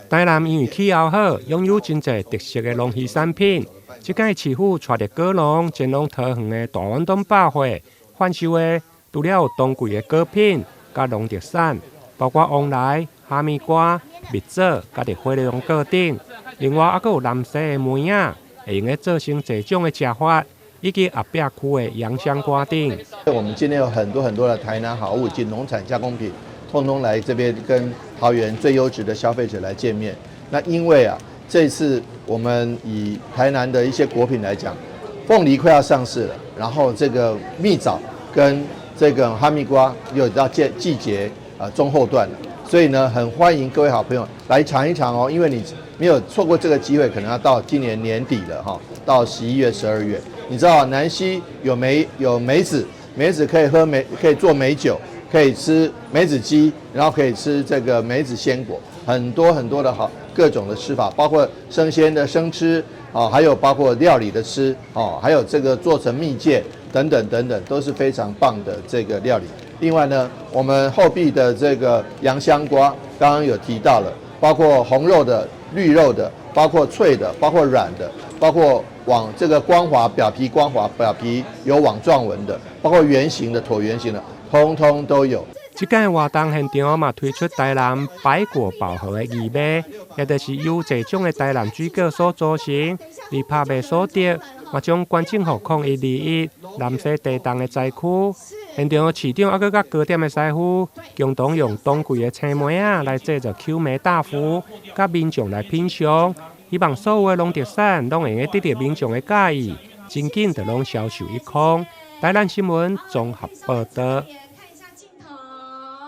台南因为气候好，拥有真侪特色的农渔产品。即届市府带着果农前往桃园的大湾东百货贩售的，除了有当季的果品、甲农特产，包括旺来、哈密瓜、蜜枣，甲伫火龙果等。另外，还有南西的梅仔，会用来做成侪种的食法，以及后壁区的洋香瓜等。我们今天有很多的台南好物及农产加工品，通通来这边跟桃园最优质的消费者来见面。那因为这次我们以台南的一些果品来讲，凤梨快要上市了，然后这个蜜枣跟这个哈密瓜又到季节中后段了，所以呢，很欢迎各位好朋友来尝一尝哦，因为你没有错过这个机会，可能要到今年年底了哈，到11月、12月。你知道南溪有梅子，梅子可以可以做梅酒，可以吃梅子鸡，然后可以吃这个梅子鲜果，很多的好各种的吃法，包括生鲜的生吃还有包括料理的吃还有这个做成蜜饯等等，都是非常棒的这个料理。另外呢，我们后壁的这个洋香瓜，刚刚有提到了，包括红肉的、绿肉的，包括脆的，包括软的，包括这个光滑表皮有网状纹的，包括圆形的、椭圆形的，通通都有。即届活动现场嘛推出台南百果宝盒的义卖，也就是由这种的台南水果所组成，而拍卖所得，嘛将捐赠予0121南西地东的灾区。现场市长还佮糕点的师傅，共同用当季的青梅来制作秋梅大福，甲民众来品尝。希望所有的农特产拢会得到民众的介意，真紧就拢销售一空。台南新闻综合报道。